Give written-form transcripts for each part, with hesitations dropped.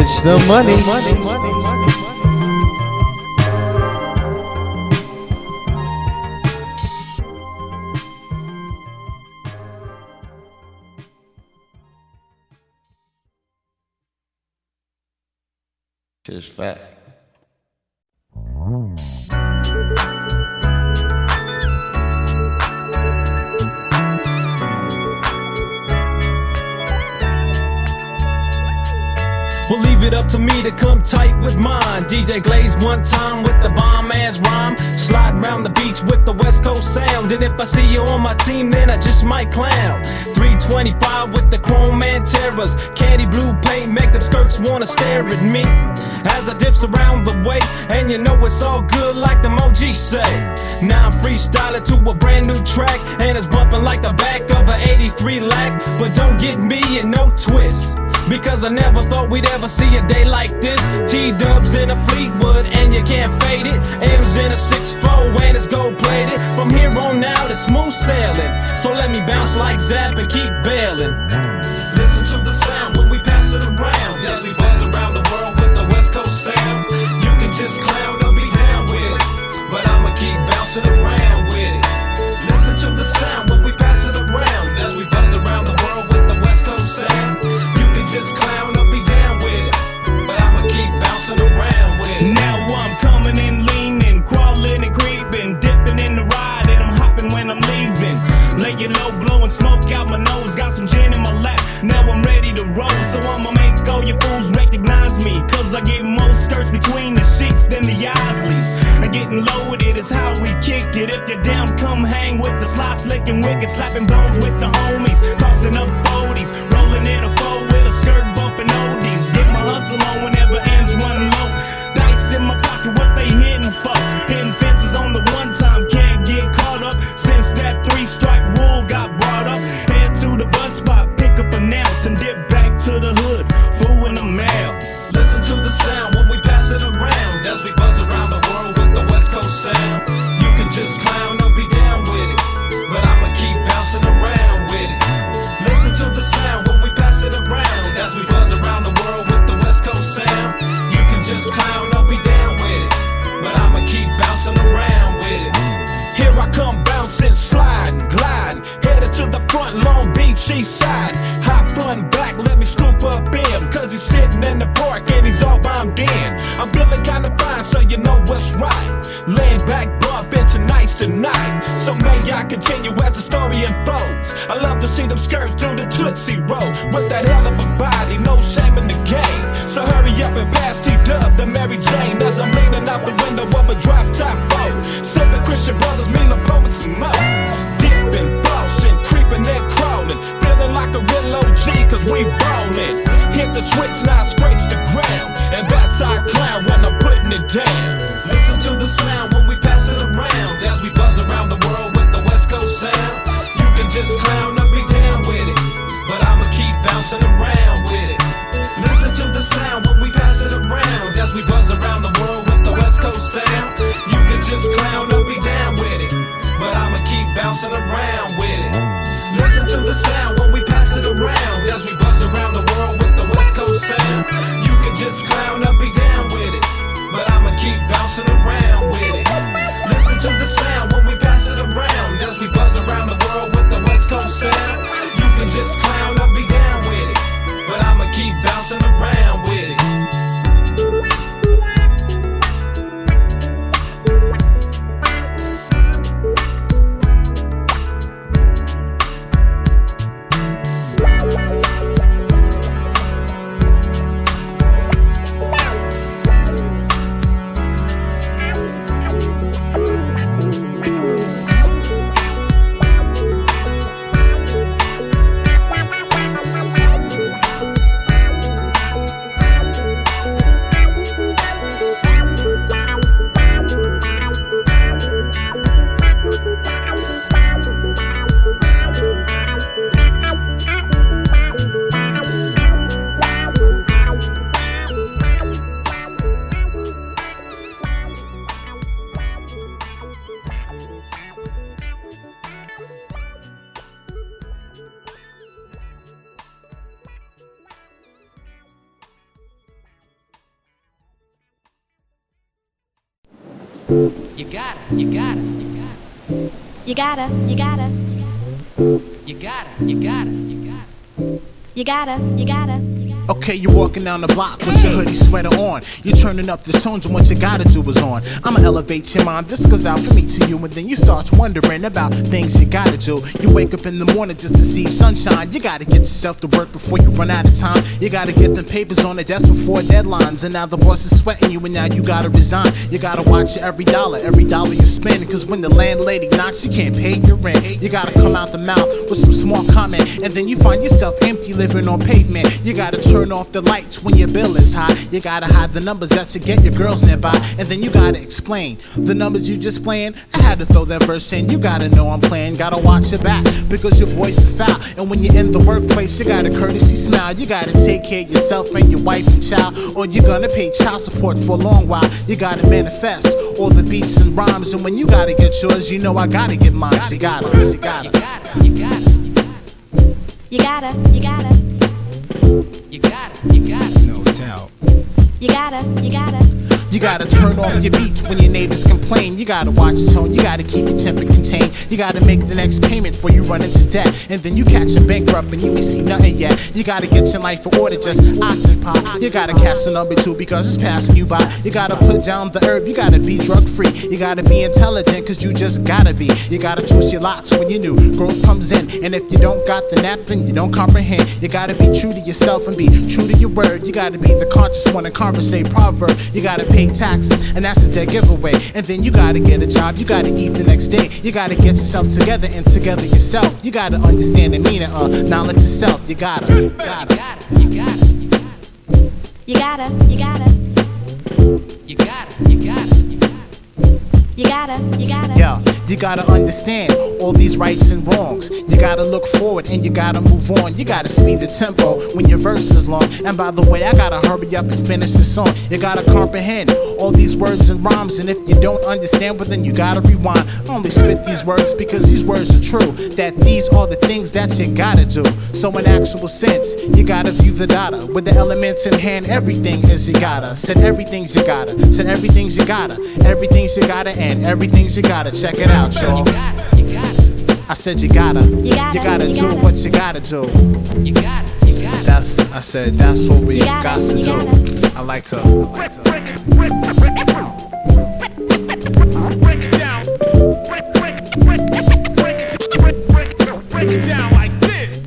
It's the money. Just fat. Well, leave it up to me to come tight with mine. DJ Glaze one time with the bomb-ass rhyme. Slide around the beach with the West Coast sound. And if I see you on my team, then I just might clown. 325 with the chrome and terrors. Candy blue paint make them skirts wanna stare at me as I dips around the way. And you know it's all good like the OG say. Now I'm freestyling to a brand new track, and it's bumping like the back of an 83 lac. But don't get me in no twist, because I never thought we'd ever see a day like this. T-dubs in a Fleetwood and you can't fade it. M's in a 6-4 and it's gold plated. From here on out it's smooth sailing, so let me bounce like Zap and keep bailing. Listen to the sound when we pass it around, as we buzz around the world with the West Coast sound. You can just clown or be down with it, but I'ma keep bouncing around with it. Listen to the sound when we pass it around, as we buzz around the world with the West Coast sound. Just clown or be down with it, but I'ma keep bouncing around with it. Now I'm coming in leaning, crawling and creeping, dipping in the ride and I'm hopping when I'm leaving. Laying low, blowing smoke out my nose, got some gin in my lap, now I'm ready to roll. So I'ma make all you fools recognize me, cause I get more skirts between the sheets than the Isleys. And getting loaded is how we kick it. If you're down, come hang with the sly, slick and wicked, slapping bones with the homies, tossing up 40s, rolling in a four with a skirt bumping oldies. Get my hustle on whenever ends run low. Dice in my pocket, what they hitting for? Hitting fences on the one time, can't get caught up. Since that 3-strike rule got brought up, head to the bus spot, pick up an ounce and dip back to the hood, fool in the mail. Listen to the sound when we pass it around, as we buzz around the world with the West Coast sound. You can just clown or be down with it, but I'ma keep bouncing around with it. Listen to the sound when we pass it around, as we buzz around the world with the West Coast sound. You can just clown or be down with it, but I'ma keep bouncing around with it. Here I come bouncing, sliding, gliding, headed to the front, Long Beach east side. Hop front back, let me scoop up him, cause he's sitting in the park and he's all bombed in. I'm feeling kinda fine, so you know what's right. Laying back, bumping tonight's tonight, so may I continue as the story unfolds. I love to see them skirts do the Tootsie Roll, with that hell of a body, no shame in the game. So hurry up and pass T-Dub to Mary Jane, as I'm leaning out the window of a drop-top boat, sipping Christian Brothers, Mila Poe and some more. Dipping, flossing, creeping and crawling, feeling like a real OG, cause we ballin'. Hit the switch, now it scrapes the ground, and that's how I clown when I'm putting it down. Listen to the sound when we pass it around, as we buzz around the world with the West Coast sound. You can just clown or be down with it, but I'ma keep bouncing around with it. Listen to the sound when we pass it around, as we buzz around the world with the West Coast sound. You can just clown or be down with it, but I'ma keep bouncing around with it. Listen to the sound when we pass it around, as we buzz around the world with the West Coast sound. You can just clown or be down with it, but I'ma keep bouncing around with it. Listen to the sound when we pass it around, as we buzz around the world with the West Coast sound. You can just clown or be down with it, but I'ma keep bouncing around with it. You gotta, you gotta, you gotta. You gotta, you gotta. You gotta, you gotta, you gotta. You gotta, you gotta. Okay, you're walking down the block with your hoodie sweater on. You're turning up the tunes and what you gotta do is on. I'ma elevate your mind, this goes out from me to you. And then you start wondering about things you gotta do. You wake up in the morning just to see sunshine. You gotta get yourself to work before you run out of time. You gotta get them papers on the desk before deadlines. And now the boss is sweating you and now you gotta resign. You gotta watch every dollar you spend. Cause when the landlady knocks, you can't pay your rent. You gotta come out the mouth with some small comment. And then you find yourself empty living on pavement. You gotta turn off the lights when your bill is high. You gotta hide the numbers that you get your girls nearby. And then you gotta explain the numbers you just playing. I had to throw that verse in. You gotta know I'm playing. Gotta watch your back because your voice is foul. And when you're in the workplace, you gotta courtesy smile. You gotta take care of yourself and your wife and child, or you're gonna pay child support for a long while. You gotta manifest all the beats and rhymes. And when you gotta get yours, you know I gotta get mine. You gotta, you gotta, you gotta, you gotta, you gotta. You gotta, you gotta. You gotta, you gotta. no doubt. You gotta, you gotta. You gotta turn off your beats when your neighbors complain. You gotta watch your tone, you gotta keep your temper contained. You gotta make the next payment before you run into debt. And then you catch a bankrupt and you ain't see nothing yet. You gotta get your life in order, just occupy. You gotta catch the number 2 because it's passing you by. You gotta put down the herb, you gotta be drug free. You gotta be intelligent cause you just gotta be. You gotta twist your locks when you knew growth comes in. And if you don't got the nap, then you don't comprehend. You gotta be true to yourself and be true to your word. You gotta be the conscious one and conversate proverb. You gotta pay taxes, and that's a dead giveaway. And then you gotta get a job, you gotta eat the next day. You gotta get yourself together and together yourself. You gotta understand the meaning of knowledge yourself. You gotta, You gotta, you gotta, you gotta. You gotta, you gotta. You gotta, you gotta, you gotta. You gotta, you gotta. yeah, you gotta understand all these rights and wrongs. You gotta look forward and you gotta move on. You gotta speed the tempo when your verse is long. And by the way, I gotta hurry up and finish the song. You gotta comprehend all these words and rhymes. And if you don't understand, well then you gotta rewind. I only spit these words because these words are true. That these are the things that you gotta do. So in actual sense, you gotta view the data with the elements in hand. Everything is you gotta. Said everything's you gotta. Said everything's you gotta. Everything's you gotta and everything's you gotta. Check it out, y'all. You gotta, you gotta. I said you gotta. You gotta, you do gotta. what you gotta do. You gotta, you gotta. I said that's what we You gotta, got to you do. gotta. I like to. Break it down. Break it down like this.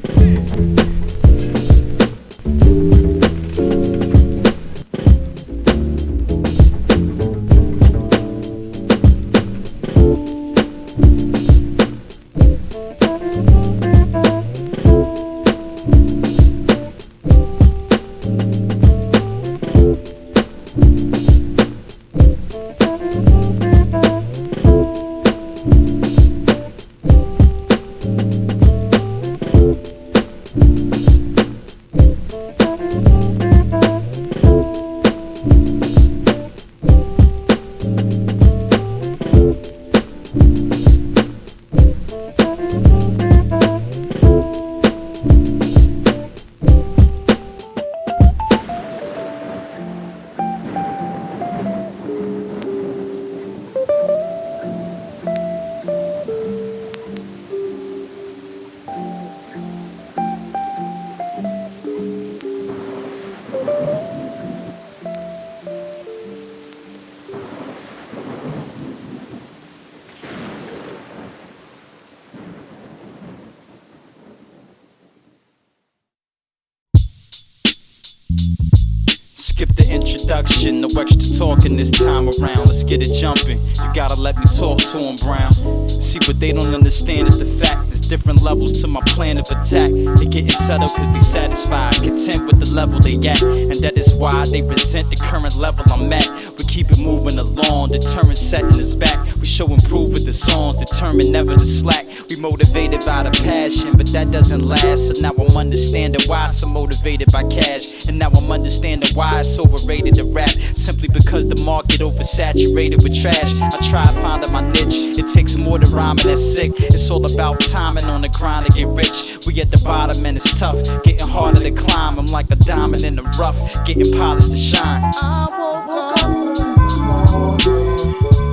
Skip the introduction, no extra talking this time around. Let's get it jumping. You gotta let me talk to them, Brown. See, what they don't understand is the fact there's different levels to my plan of attack. They getting settled cause they satisfied, content with the level they at. And that is why they resent the current level I'm at. We keep it moving along, determined setting us back. We show improve with the songs, determined never to slack. We motivated by the passion, but that doesn't last. So now I'm understanding why I'm so motivated by cash. And now I'm understanding why it's overrated to rap. Simply because the market oversaturated with trash. I try finding my niche, it takes more to rhyme and that's sick. It's all about timing on the grind to get rich. We at the bottom and it's tough, getting harder to climb. I'm like a diamond in the rough, getting polished to shine. I woke up early this morning.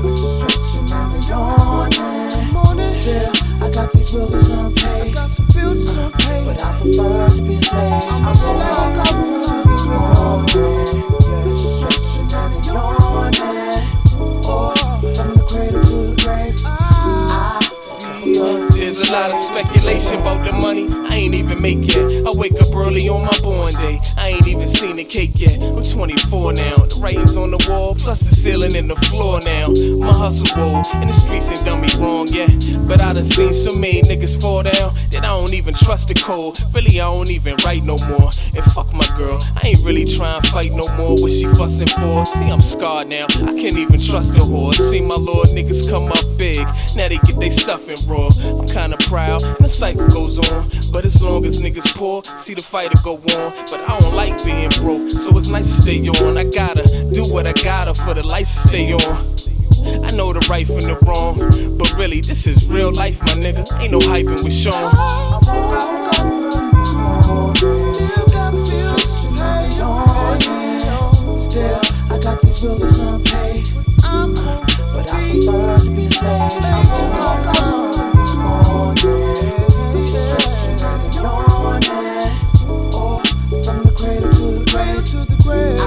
I Conversation about the money, I ain't even make yet. I wake up early on my born day, I ain't even seen the cake yet. I'm 24 now, the writing's on the wall, plus the ceiling and the floor now. My hustle roll, in the streets ain't done me wrong yet. But I done seen so many niggas fall down that I don't even trust the code. Really, I don't even write no more. And fuck my girl, I ain't really trying to fight no more. What she fussing for? See, I'm scarred now, I can't even trust the whore. See my lord niggas come up big, now they get they stuffing raw. I'm kinda proud, and the cycle goes on. But as long as niggas poor, see the fighter go on. But I don't like being broke, so it's nice to stay on. I gotta do what I gotta for the lights to stay on. I know the right from the wrong, but really this is real life, my nigga. Ain't no hyping with Sean. Still, I got these bills that's unpaid, but I prefer to be a slave. This morning, from the cradle to the grave,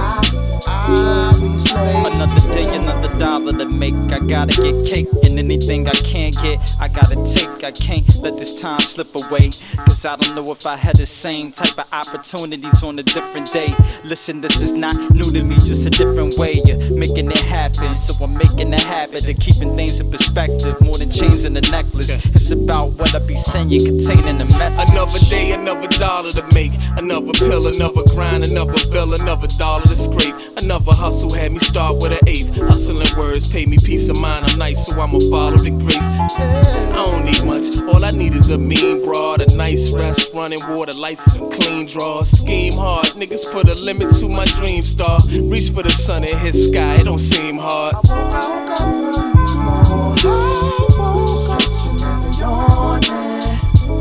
I'll be a slave. Another day, another dollar to make. I gotta get cake, and anything I can't get, I gotta take. I can't let this time slip away, cause I don't know if I had the same type of opportunities on a different day. Listen, this is not new to me, just a different way of making it happen. So I'm making a habit of keeping things in perspective, more than chains and a necklace. It's about what I be saying, containing a message. Another day, another dollar to make. Another pill, another grind, another bill, another dollar to scrape. Another hustle had me start with an eighth. Hustling words pay me peace of mind. I'm nice, so I'ma follow the grace. I don't need much, all I need is a mean broad, a nice rest, running water, lights, some clean draws. Scheme hard, niggas put a limit to my dream star. Reach for the sun and hit sky, it don't seem hard.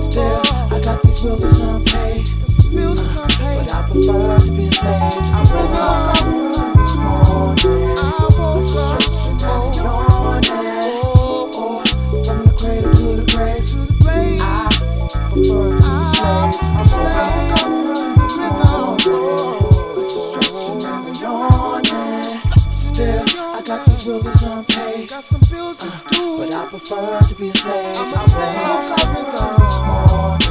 Still, I got these bills that's unpaid, but I prefer to be a slave. I'd rather woke up early this morning. I woke up from the cradle to the grave. I prefer to be a slave. I woke up early this morning. Still, I got these bills that's unpaid, but I prefer to be a slave. I'm a slave. I woke up early this morning.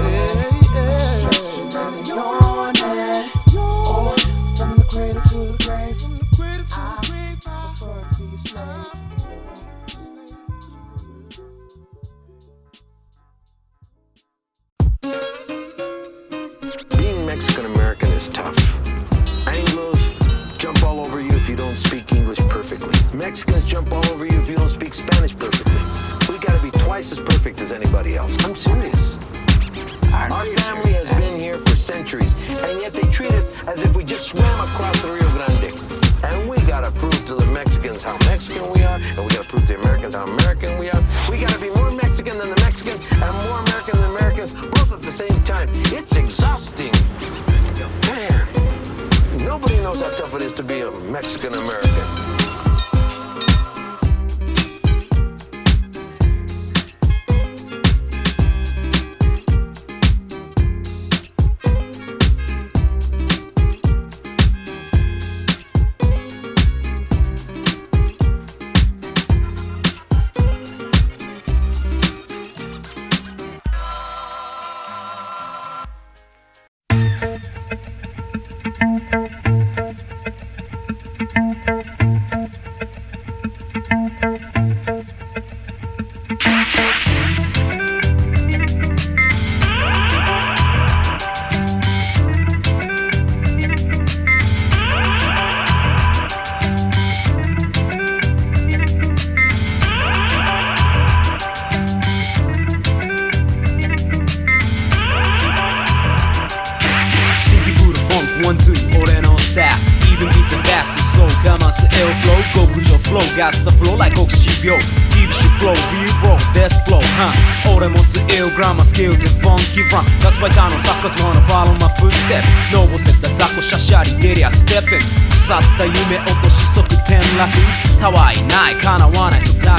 From the cradle to the grave, I prefer to be a slave. Being Mexican-American is tough. Anglos jump all over you if you don't speak English perfectly. Mexicans jump all over you if you don't speak Spanish perfectly. We gotta be twice as perfect as anybody else. I'm serious. Our family has been here for centuries, and yet they treat us as if we just swam across the Rio Grande. And we gotta prove to the Mexicans how Mexican we are, and we gotta prove to the Americans how American we are. We gotta be more Mexican than the Mexicans, and more American than the Americans, both at the same time. It's exhausting. Man, nobody knows how tough it is to be a Mexican-American. Got the flow like 臆病 Gives you flow, we roll, this flow, huh 俺持つ ill grammar skills and funky run That's why 他のサッカーズ wanna follow my footstep のぼせた雑魚シャシャリ出りゃステップ腐った夢落とし即転落たわいない叶わないそう高い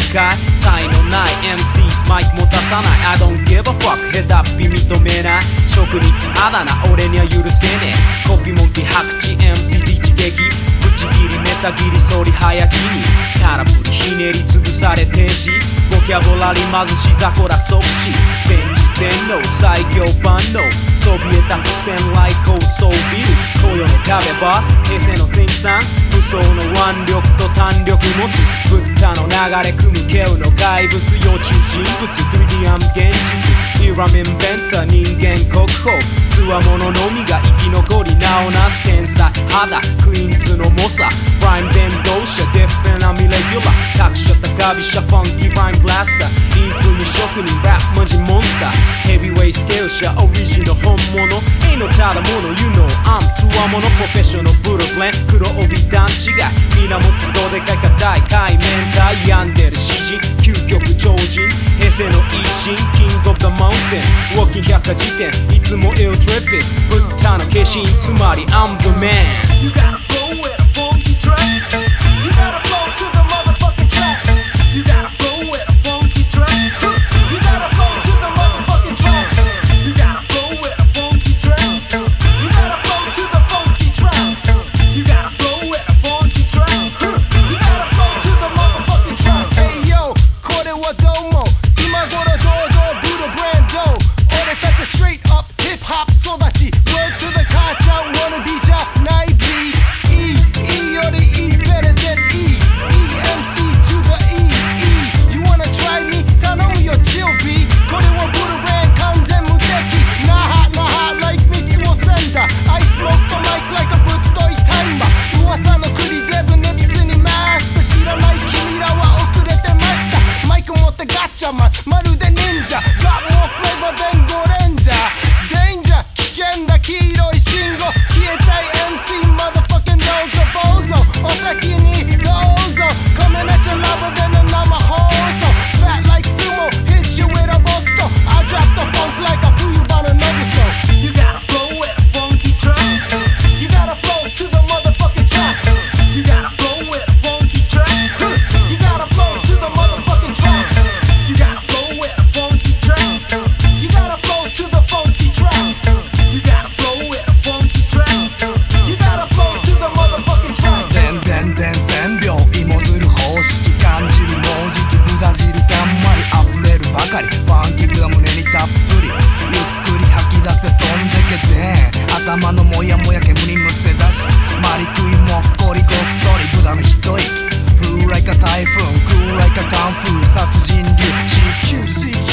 才能ない MCs マイク持たさない I don't give a fuck 下手っぴ認めない職人肌な俺には許せねえコピーモンキー白痴 MCs 一撃ぶち切りネタ切り反り早死に空振りひねり潰され停止ボキャブラリー貧し雑魚ら即死前日天皇最強万能そびえ立つステンライ高層ビル東洋の壁バス平成の Think Tank 武装の腕力と弾力持つブッダの流れ組むケウの怪物幼虫人物 3D 暗現実イラメンベンタ人間国宝つわもののみが生き残り名をなす天才肌クイーンズの猛者ライム伝導者デフェナミレギュラー各所高飛車ファンキーライムブラスターインフミ職人ラップマジモンスターヘビーウェイスケール者オリジナル本物ain't noただもの You know I'm つわものプロフェッショナルブルークレン黒帯段違い皆持つどでかいか大海面体病んでる詩人究極超人平成の偉人キングオブザマウンテンウォーキング百科事典いつも ill tripping ブッダの化身つまり I'm the man You gotta flow with a funky track You gotta flow to the motherfucking track You gotta flow with a funky track You gotta flow to the motherfucking track You gotta flow with a funky track You gotta flow to the funky track You gotta flow with a funky track You gotta flow to the motherfucking track Hey yo これはどうも今頃堂々ブルーブランド俺たち straight up hip hop 育ち Word to the culture wanna be じゃない B E より E better than E EMC to the E E You wanna try me 頼むよ chill B これはブルーブラン完全無敵なは like 三つをセンダー I smoke the mic like a ぶっといタイマー噂の栗デブネプスにマスター知らない君らは遅れてましたマイク持ってガッチャマンまるで忍者 Got more flavor than ゴレンジャー Danger 危険だ黄色い信号消えたい MC motherfucking どうぞボーゾお先にどうぞ Coming at your lover than a 生放送 Fat like sumo hit you with a 僕と I drop the funk like a 冬場のノブソ You gotta flow with a funky track You gotta flow to the motherfucking track You gotta flow with a funky track You gotta flow to the motherfucking track You gotta flow with a funky track You gotta flow to the funky track You gotta flow with a funky track You gotta flow to the motherfucking track でん千秒芋づる方式感じるもうじきブダ汁たんまり溢れるばかりファンキーが胸にたっぷりゆっくり吐き出せ飛んでけて頭のモヤモヤ煙むせ出しマリクイもっこりごっそりブダの一息Flew like a typhoon, cool like a kung fu 殺人流 CQ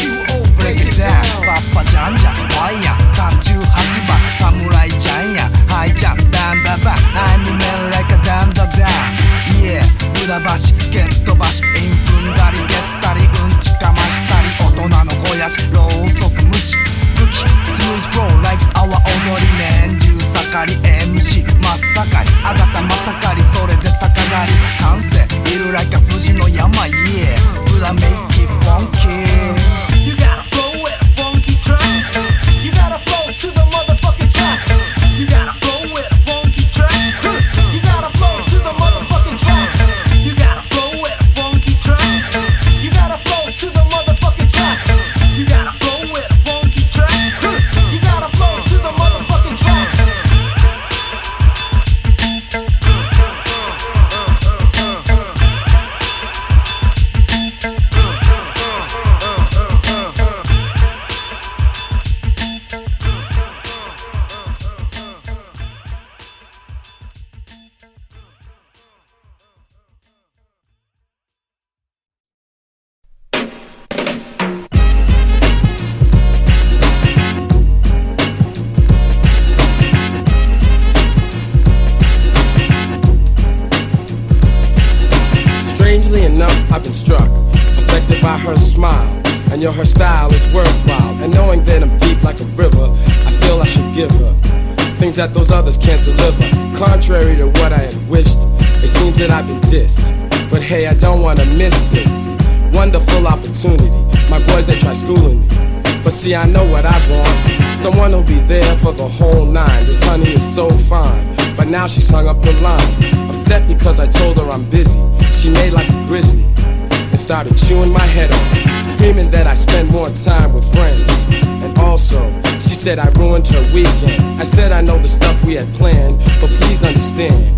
break it down パッパジャンジャンワイヤー38番侍ジャイアンハイジャンバンバンバン I'm a man like a ダンダダン Yeah ブダバシゲットバシイン踏んだりゲッタリうんちかましたり大人の肥やしろうそくムチ武器スムーズフロー like our 踊り年中盛り MC 真っ盛りあがたまさかりそれで逆狩り完成いる like a 富士の山 Yeah ブダ make it funky You gotta flow with a funky track You gotta flow to the motherfucking track You gotta flow with a funky track You gotta flow to the motherfucking track You gotta flow with a funky track You gotta flow to the motherfucking track You gotta flow with a funky track You gotta flow to the motherfucking track Strangely enough, I've been struck, affected by her smile. And her style is worthwhile. And knowing that I'm deep like a river, I feel I should give her things that those others can't deliver. Contrary to what I had wished, it seems that I've been dissed. But hey, I don't wanna miss this wonderful opportunity. My boys, they try schooling me, but see, I know what I want. Someone who'll be there for the whole nine. This honey is so fine, but now she's hung up the line. Upset because I told her I'm busy. She made like a grizzly and started chewing my head off, screaming that I spend more time with friends. And also, she said I ruined her weekend. I said I know the stuff we had planned, but please understand.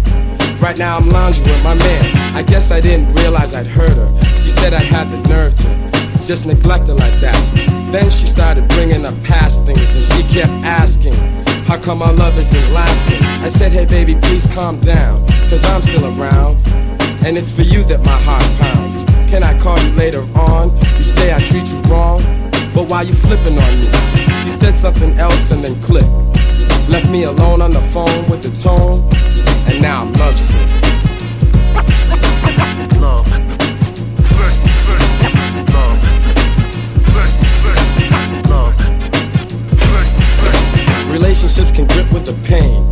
Right now I'm lounging with my man. I guess I didn't realize I'd hurt her. She said I had the nerve to just neglect her like that. Then she started bringing up past things, and she kept asking, how come our love isn't lasting? I said, hey baby, please calm down, cause I'm still around, and it's for you that my heart pounds. Can I call you later on? You say I treat you wrong, but why you flipping on me? She said something else and then clicked. Left me alone on the phone with the tone, and now I'm lovesick. Love. Relationships can grip with the pain.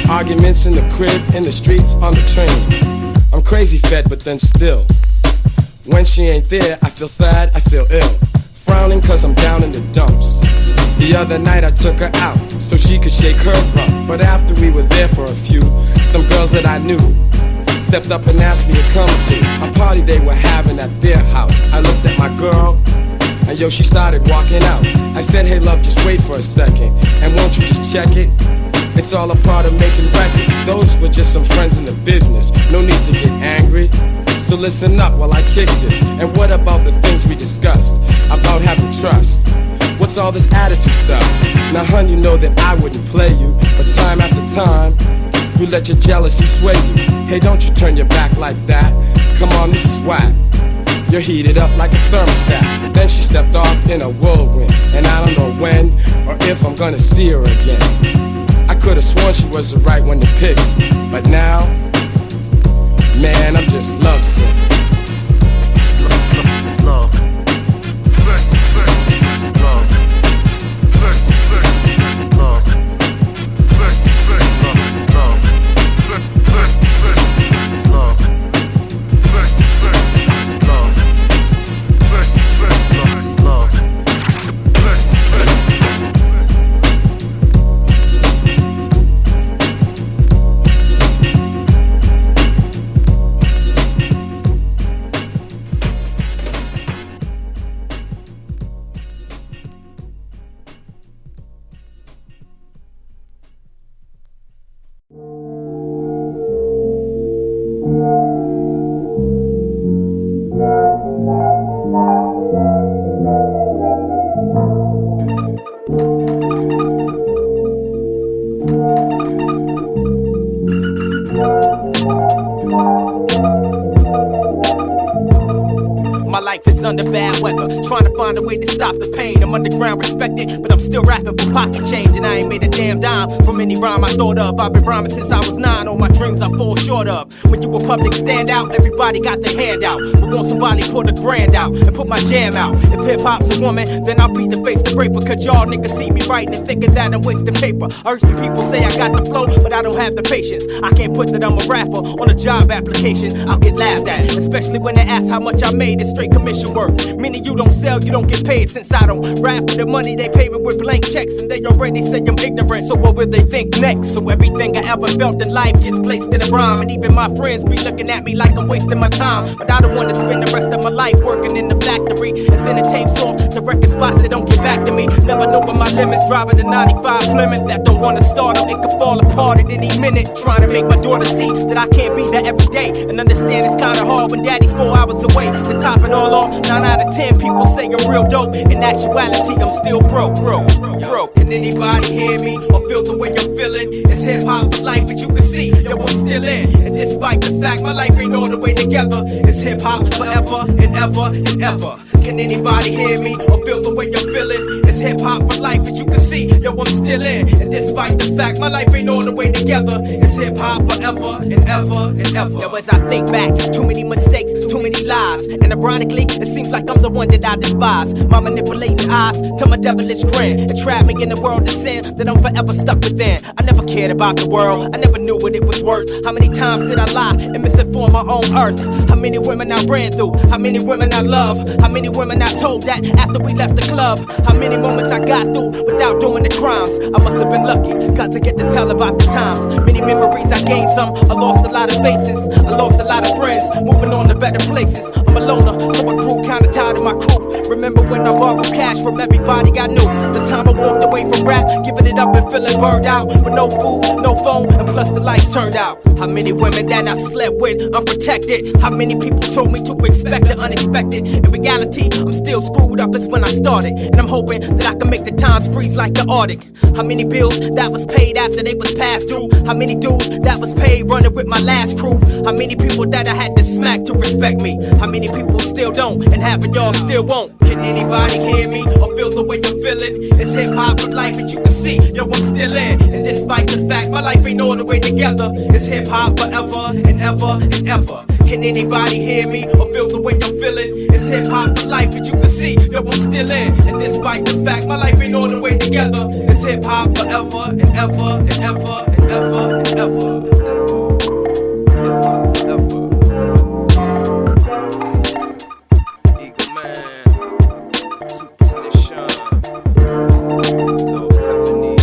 Arguments in the crib, in the streets, on the train. I'm crazy fed, but then still, when she ain't there, I feel sad, I feel ill. Frowning cause I'm down in the dumps. The other night I took her out so she could shake her rump. But after we were there for a few, some girls that I knew stepped up and asked me to come to a party they were having at their house. I looked at my girl, and yo, she started walking out. I said, hey love, just wait for a second, and won't you just check it? It's all a part of making records. Those were just some friends in the business. No need to get angry, so listen up while I kick this. And what about the things we discussed about having trust? What's all this attitude stuff? Now hun, you know that I wouldn't play you, but time after time, you let your jealousy sway you. Hey, don't you turn your back like that. Come on, this is whack. You're heated up like a thermostat. Then she stepped off in a whirlwind, and I don't know when or if I'm gonna see her again. I could've sworn she was the right one to pick, but now, man, I'm just lovesick. Love. Under bad weather, trying to find a way to stop the pain. I'm underground, respected, but I'm still rapping for pocket change. And I ain't made a damn dime from any rhyme I thought of. I've been rhyming since I was 9. All my dreams I fall short of. When you a public stand out, everybody got their hand out. But won't somebody put a grand out and put my jam out? If hip hop's a woman, then I'll be the face to break. Cause y'all niggas see me writing and thinking that I'm wasting paper. I heard some people say I got the flow, but I don't have the patience. I can't put that I'm a rapper on a job application. I'll get laughed at, especially when they ask how much I made. It's straight commission work. Meaning you don't sell, you don't get paid. Since I don't rap for the money, they pay me with blank checks. And they already say I'm ignorant, so what will they think next? So everything I ever felt in life gets placed in a rhyme. And even my friends be looking at me like I'm wasting my time. But I don't want to spend the rest of my life working in the factory and sending tapes off to record spots that don't get back to me. Never know where my limits, driving the 95 Plymouth that don't want to start up. It could fall apart at any minute. Trying to make my daughter see that I can't be there every day. And understand it's kinda hard when daddy's 4 hours away. To top it all off, 9 out of 10 people say I'm real dope. In actuality, I'm still broke. Can anybody hear me or feel the way I'm feeling? It's hip hop for life, but you can see that I'm still in. And despite the fact my life ain't all the way together, it's hip hop forever and ever and ever. Can anybody hear me or feel the way I'm feeling? It's hip hop for life, but you can see that I'm still in. And despite the fact my life ain't all the way together, it's hip hop forever and ever and ever. Now as I think back, too many mistakes, too many lies. And ironically, it seems like I'm the one that I despise. My manipulating eyes to my devilish grin and trap me in a world of sin that I'm forever stuck within. I never cared about the world, I never knew what it was worth. How many times did I lie and misinform my own earth? How many women I ran through, how many women I love, how many women I told that after we left the club. How many moments I got through without doing the crimes. I must have been lucky, got to get to tell about the times. Many memories I gained some, I lost a lot of faces, I lost a lot of friends, moving on to better places. I'm a loner, so I grew kinda tired of my crew. Remember remember when I borrowed cash from everybody I knew. The time I walked away from rap, giving it up and feeling burned out. With no food, no phone, and plus the lights turned out. How many women that I slept with, unprotected? How many people told me to expect the unexpected? In reality, I'm still screwed up as when I started. And I'm hoping that I can make the times freeze like the Arctic. How many bills that was paid after they was past due? How many dues that was paid running with my last crew? How many people that I had to smack to respect me? How many people still don't, and half of y'all still won't? Can anybody hear me or feel the way you're feeling? It's hip-hop for life, and you can see, yo, I'm still in. And despite the fact my life ain't all the way together, it's hip-hop forever and ever and ever. Can anybody hear me or feel the way I'm feeling? It's hip-hop for life, and you can see, yo, I'm still in. And despite the fact my life ain't all the way together, it's hip-hop forever and ever and ever and ever and ever. Hip-hop forever. Supastition. Those colonies.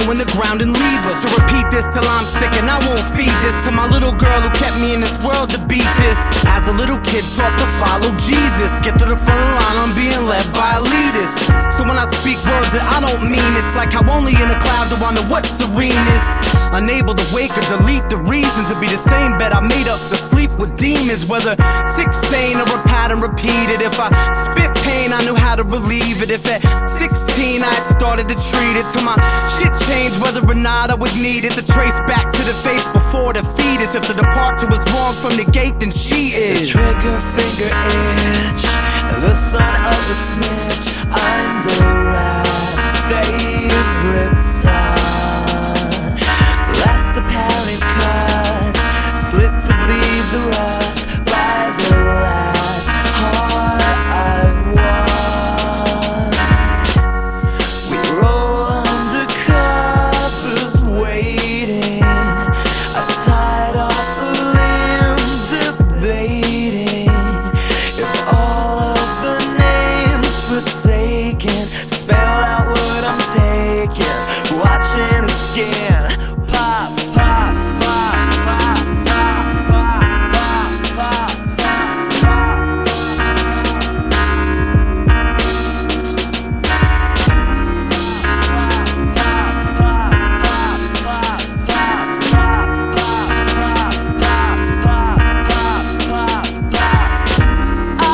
In the ground and leave us. So repeat this till I'm sick, and I won't feed this to my little girl who kept me in this world to beat this. As a little kid taught to follow Jesus, get to the front of the line, I'm being led by a leaders. So when I speak words that I don't mean, it's like how only in a cloud do I know what serene is. Unable to wake or delete the reason to be the same bed I made up to sleep with demons. Whether sick, sane, or a pattern repeated. If I spit pain, I knew how to relieve it. If at 16 I had started to treat it till my shit changed, whether or not I would need it to trace back to the face before the fetus. If the departure was wrong from the gate, then she is. The trigger finger itch, the son of a snitch. I'm the rat's favorite son. Last apparent cut, slit to bleed the rust by the last heart I've won. We roll under covers waiting. I've tied off a limb debating if all of the names forsaken spell out what I'm taking. Watching a skin pop, pop, pop, pop, pop, pop, pop,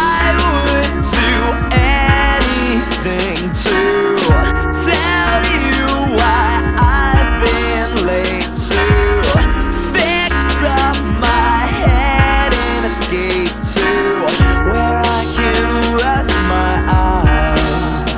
I would do anything to tell you why I've been late to fix up my head and escape to where I can rest my eyes.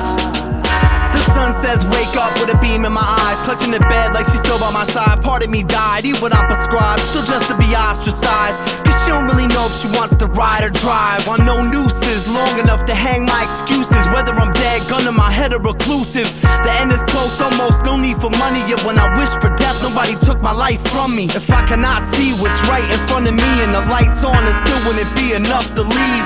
The sun says wake up with a beam in my eyes, clutching the bed like she's still by my side. Part of me died, eat what I'm prescribed, still just to be ostracized. Cause she don't really know if she wants to ride or drive. On no nooses, long enough to hang my excuses. Whether I'm dead, gun in my head or reclusive. The end is close, almost no need for money. Yet when I wish for death, nobody took my life from me. If I cannot see what's right in front of me and the lights on, it still wouldn't be enough to leave.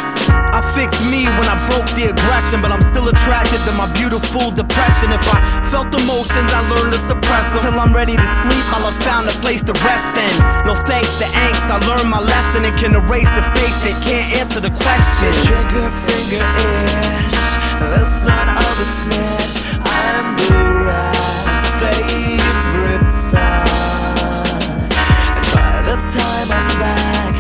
I fixed me when I broke the aggression, but I'm still attracted to my beautiful depression. If I felt emotions, I learned to suppress them. Till I'm ready to sleep, I'll have found a place to rest in. No thanks to angst, I learned my lesson and can erase the face that can't answer the question. The trigger finger itch, the son of a snitch. I'm the rat's favorite son. And by the time I'm back,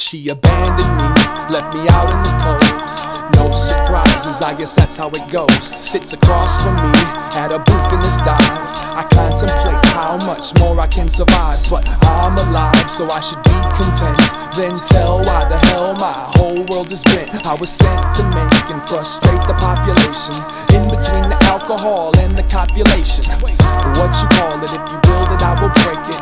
she abandoned me, left me out in the cold. No surprises, I guess that's how it goes. Sits across from me at a booth in this dive. I contemplate how much more I can survive, but I'm alive, so I should be content. Then tell why the hell my whole world is bent. I was sent to make and frustrate the population, in between the alcohol and the copulation. What you call it, if you build it, I will break it.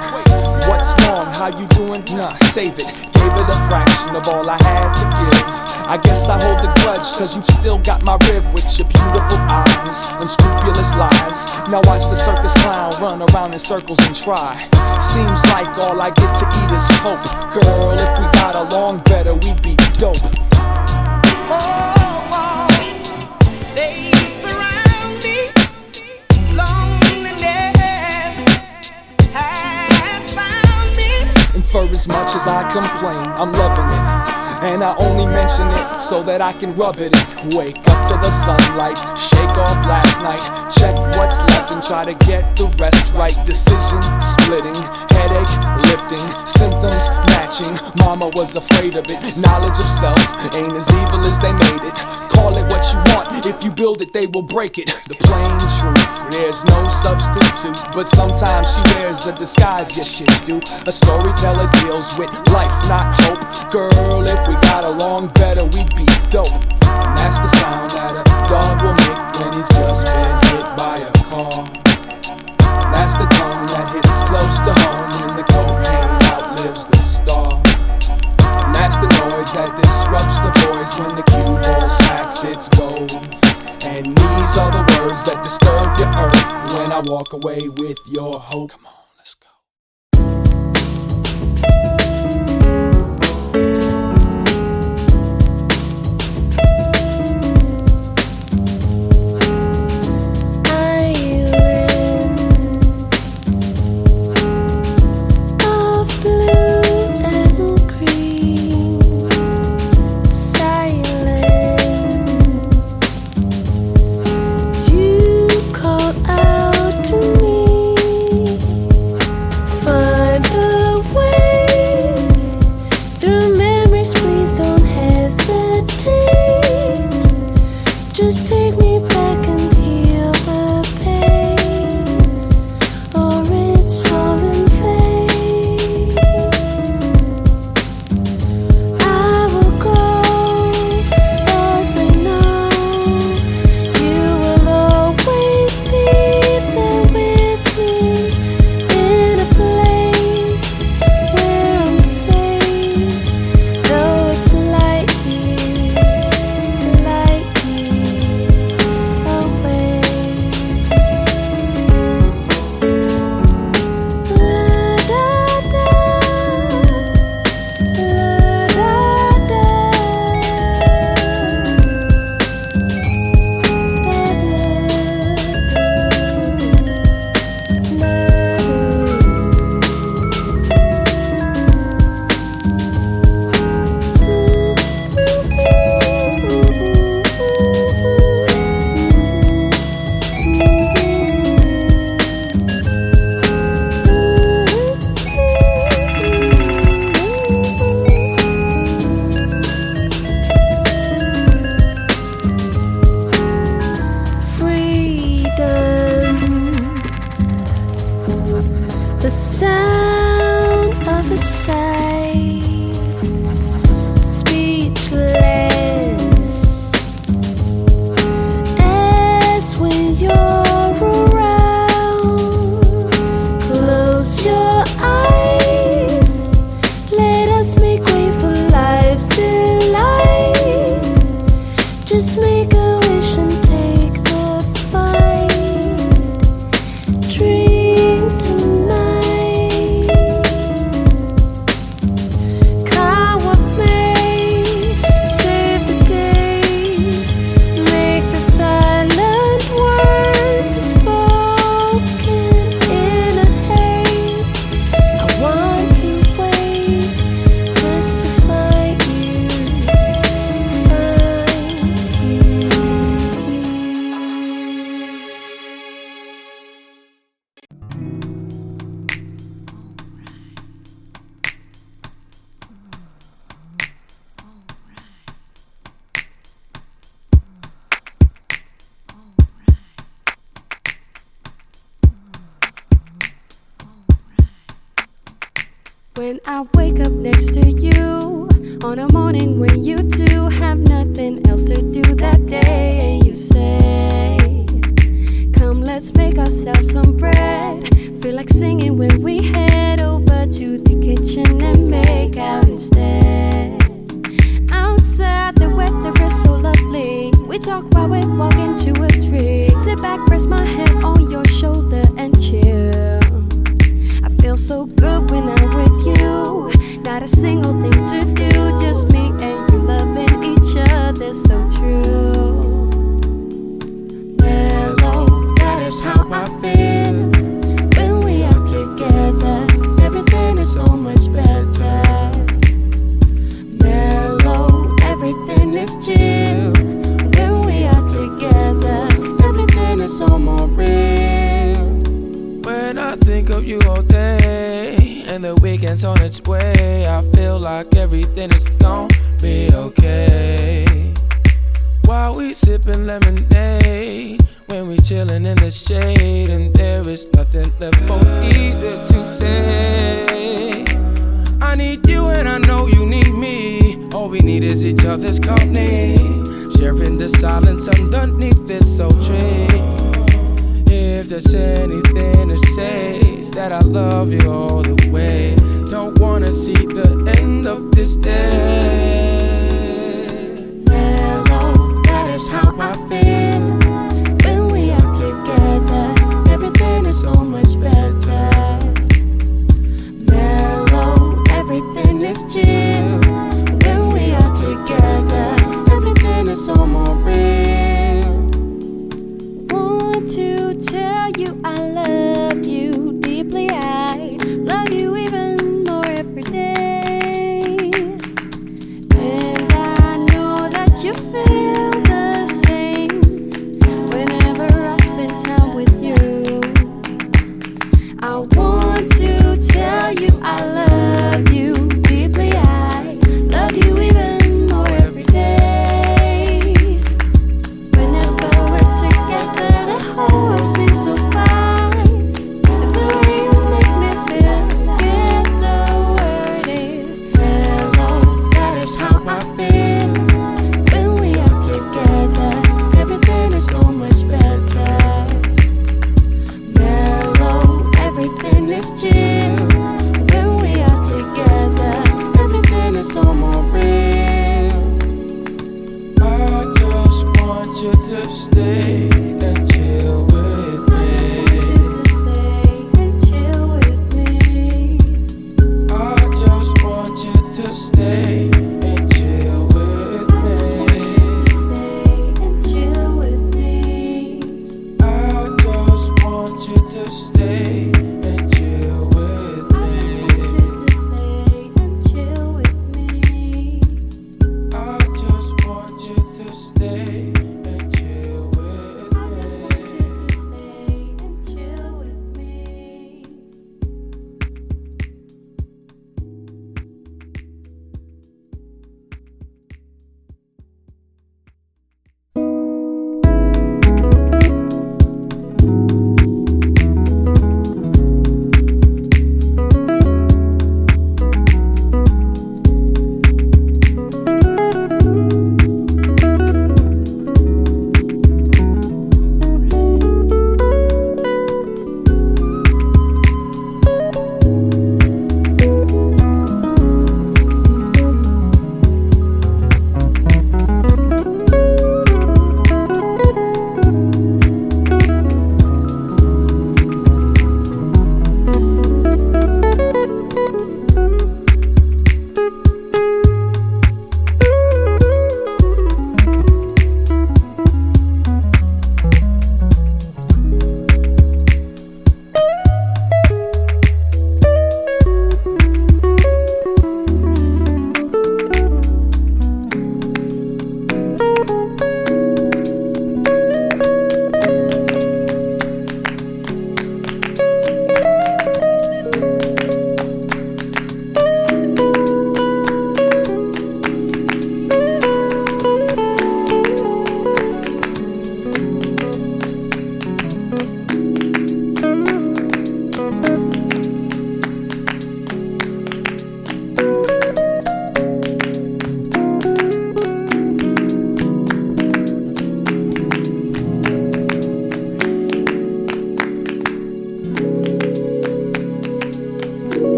What's wrong, how you doing? Nah, save it. Gave it a fraction of all I had to give. I guess I hold the grudge, cause you still got my rib with your beautiful eyes, unscrupulous lies. Now watch the circus clown run around in circles and try. Seems like all I get to eat is hope. Girl, if we got along better, we'd be dope. They surround me. Loneliness has found me. And for as much as I complain, I'm loving it. And I only mention it so that I can rub it in. Wake up to the sunlight, shake off last night, check what's left and try to get the rest right. Decision splitting, headache lifting, symptoms matching. Mama was afraid of it. Knowledge of self ain't as evil as they made it. Call it what you want, if you build it they will break it. The plain truth, there's no substitute. But sometimes she wears a disguise, yes she do. A storyteller deals with life, not hope. Girl, if we got along better, we'd be dope. And that's the sound that a dog will make when he's just been hit by a car. And that's the tone that hits close to home when the cocaine outlives the star. And that's the noise that disrupts the boys when the cue ball smacks its goal. And these are the words that disturb your earth when I walk away with your hope. Come on. When I wake up next to you on a morning when you two have nothing else to do that day, and you say, come let's make ourselves some bread. Feel like singing when we head over to the kitchen and make out instead. Outside the weather is so lovely. We talk while we walk into a tree. Sit back, rest my head on your shoulder and chill. I feel so good when I'm with you. Not a single thing to do, just me and you loving each other so true. Mellow, that is how I feel. When we are together, everything is so much better. Mellow, everything is chill. When we are together, everything is so more real. When I think of you all day, and the weekend's on its way, I feel like everything is gonna be okay. While we sipping lemonade, when we chillin' in the shade, and there is nothing left for either to say. I need you and I know you need me. All we need is each other's company, sharing the silence underneath this oak tree. If there's anything to say, is that I love you all the way. Don't wanna see the end of this day. Mellow, that is how I feel. When we are together, everything is so much better. Mellow, everything is chill. When we are together, everything is so more real. Want to tell you I love you deeply. I love you even more every day. And I know that you feel the same whenever I spend time with you. I want to tell you I love you deeply. I love you even more every day. Whenever we're together, the whole world seems so fine. And the way you make me feel, guess the word is mellow. That is how I feel. When we are together, everything is so much better. Mellow, everything is chill. When we are together, everything is so more real. I just want you to stay and chill with me. I just want you to stay and chill with me. I just want you to stay and chill with me. I just want you to stay and chill with me.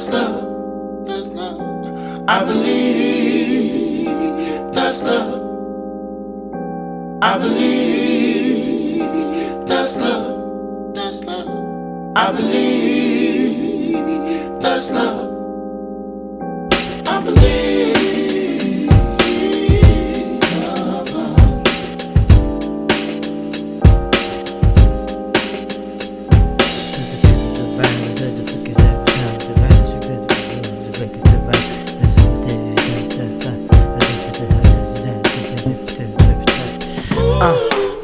that's love. That's love. I believe that's love. I believe that's love. That's love. I believe that's love. I believe.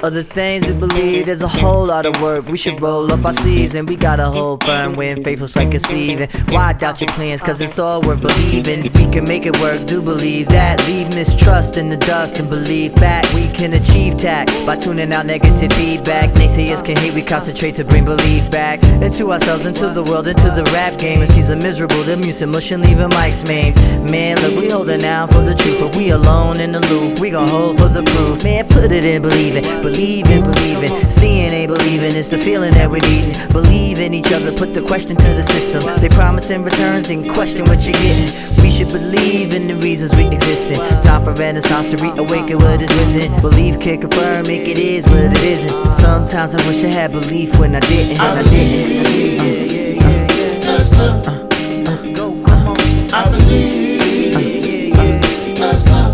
Other things we believe, there's a whole lot of work. We should roll up our sleeves and we gotta hold firm when faithful's like a sleeve. And why doubt your plans, cause it's all worth believing. We can make it work, do believe that. Leave mistrust in the dust and believe fact. We can achieve tact by tuning out negative feedback. Naysayers can hate, we concentrate to bring belief back into ourselves, into the world, into the rap game. And she's a miserable, the music mush and leaving mics maimed. Man, look, we holding out for the truth. If we alone and aloof, we gon' hold for the proof. Man, put it in believing. Believing, seeing ain't believing, it's the feeling that we're needing. Believe in each other, put the question to the system. They promise in returns, then question what you're getting. We should believe in the reasons we exist in. Time for renaissance to reawaken what is within. Belief can confirm, make it is what it isn't. Sometimes I wish I had belief when I didn't. That's love. Let's go, come on. I believe that's love.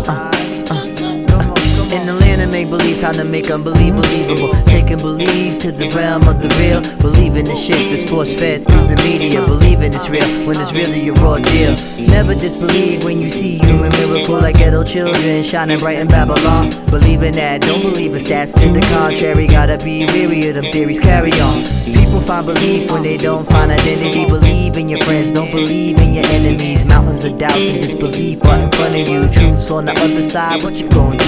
In the land of make-believe, time to make unbelief believable. Taking belief to the realm of the real. Believing the shit that's force-fed through the media. Believing it's real when it's really a raw deal. Never disbelieve when you see human miracle like ghetto children shining bright in Babylon. Believing that, don't believe in stats to the contrary. Gotta be weary of them theories, carry on. People find belief when they don't find identity. Believe in your friends, don't believe in your enemies. Mountains of doubts and disbelief right in front of you. Truth's on the other side, what you gonna do?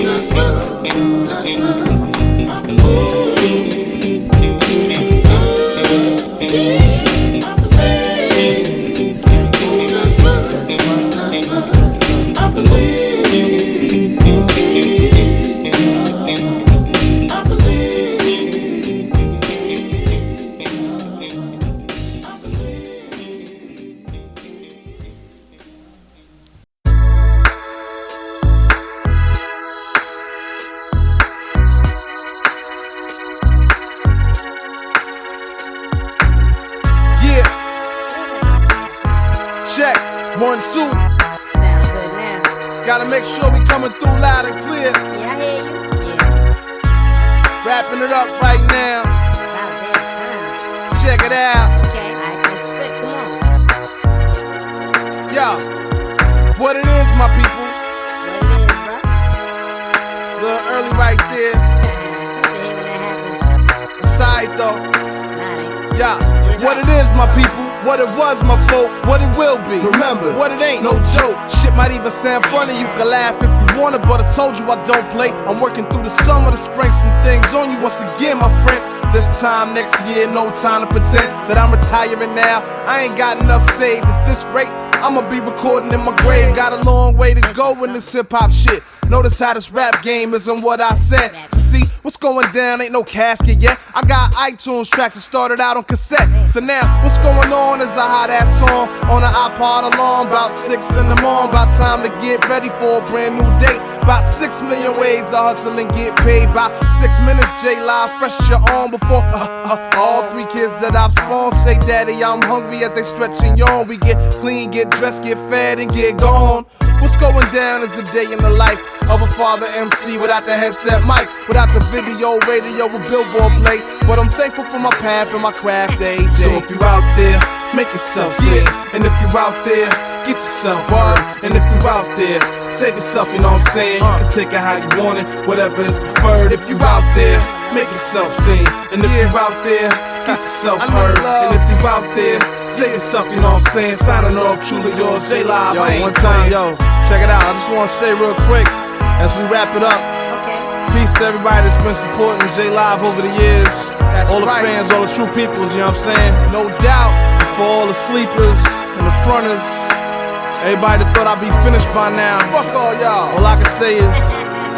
That's love. That's love. I Check, 1, 2. Sounds good now. Gotta make sure we coming through loud and clear. Yeah, I hear you. Yeah. Wrapping it up right now. About that time. Check it out. Okay, alright, let's split. Come on. Yo, what it is, my people. What it is, bro? A little early right there. What the hell when that happens? Aside though. Nah, Yeah, what it is, my people. What it was, my folk, what it will be. Remember, what it ain't, no joke. Shit might even sound funny, you can laugh if you wanna, but I told you I don't play. I'm working through the summer to spring some things on you once again, my friend. This time next year, no time to pretend that I'm retiring now. I ain't got enough saved at this rate. I'ma be recording in my grave. Got a long way to go in this hip-hop shit. Notice how this rap game isn't what I said. So see, what's going down ain't no casket yet. I got iTunes tracks that started out on cassette. So now, what's going on is I hot ass song on an iPod alarm. About 6 in the morning, about time to get ready for a brand new date. About 6 million ways to hustle and get paid. About 6 minutes, J-Live, fresh your on before all 3 kids that I've spawned say, Daddy, I'm hungry as they stretch and yawn. We get clean, get dressed, get fed, and get gone. What's going down is a day in the life of a father MC without the headset mic, without the video, radio, or billboard play. But I'm thankful for my path and my craft day. So if you out there, make yourself sing. And if you out there, get yourself heard. And if you out there, save yourself, you know what I'm saying? You can take it how you want it, whatever is preferred. If you out there, make yourself sing. And if you out there, get yourself heard. And if you out there, save yourself, you know what I'm saying? Signing off, truly yours, J-Live. Yo, one time, yo, check it out. I just want to say real quick, as we wrap it up, peace to everybody that's been supporting J-Live over the years. That's all the fans, all the true peoples, you know what I'm saying? No doubt, for all the sleepers and the fronters, everybody that thought I'd be finished by now. Fuck all y'all. All I can say is,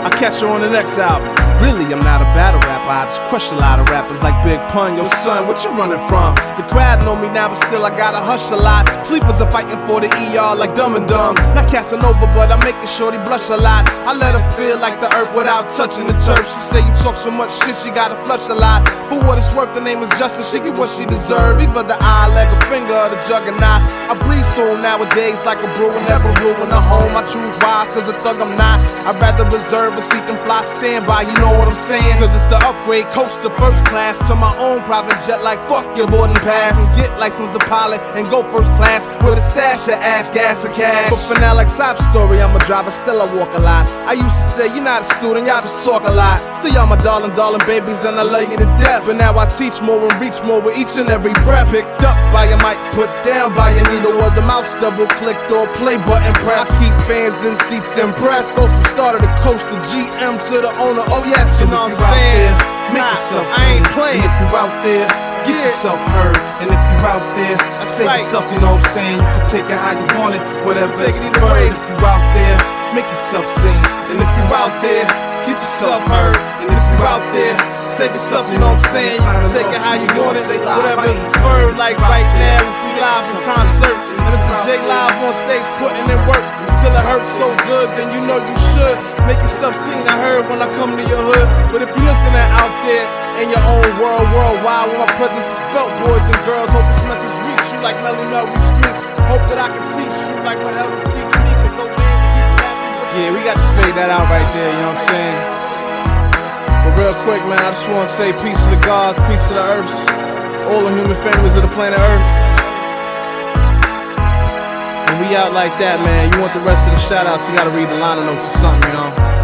I'll catch her on the next album. Really, I'm not a battle rapper, I just crush a lot of rappers like Big Pun. Yo son, what you running from? The crowd know me now, but still I gotta hush a lot. Sleepers are fighting for the ER like Dumb and Dumb. Not Casanova, but I'm making sure they blush a lot. I let her feel like the earth without touching the turf. She say you talk so much shit, she gotta flush a lot. For what it's worth, the name is Justice, she get what she deserve. Either the eye, leg, or finger, or the juggernaut. I breeze through 'em nowadays like a brewer, never ruin a home. I choose wise, cause a thug I'm not. I'd rather reserve a seat than fly standby, you know what I'm saying? Cause it's the upgrade, coach to first class, to my own private jet like fuck your boarding pass. And get license to pilot and go first class with a stash of ass, gas, and cash. But for now, like sob story, I'm a driver, still I walk a lot. I used to say, you're not a student, y'all just talk a lot. Still y'all my darling babies and I love you to death. But now I teach more and reach more with each and every breath. Picked up by your mic, put down by your needle, or the mouse double clicked or play button press. I keep fans in seats impressed. Go from starter to coach, the GM to the owner, oh yes, you know what I'm saying? Make yourself seen. I ain't playing. And if you out there, get yourself heard. And if you out there, save yourself, you know what I'm saying? You can take it how you want it, whatever is preferred. If you out there, make yourself seen. And if you out there, get yourself heard. And if you out there, save yourself, you know what I'm saying? You can take it how you want it, whatever is preferred. Like right now, if we live in concert, and it's a J live on stage putting in work until it hurts so good, then you know you should make yourself seen. I heard when I come to your hood, but if you listening out there in your own world, worldwide, where my presence is felt, boys and girls, hope this message reach you like Mellow reached me. Hope that I can teach you like my elders teach me. Cause old man, people ask me what yeah, we got to fade that out right there, you know what I'm saying? But real quick, man, I just want to say peace to the gods, peace to the earths, all the human families of the planet Earth. When we out like that, man, you want the rest of the shout outs, you gotta read the liner notes or something, you know?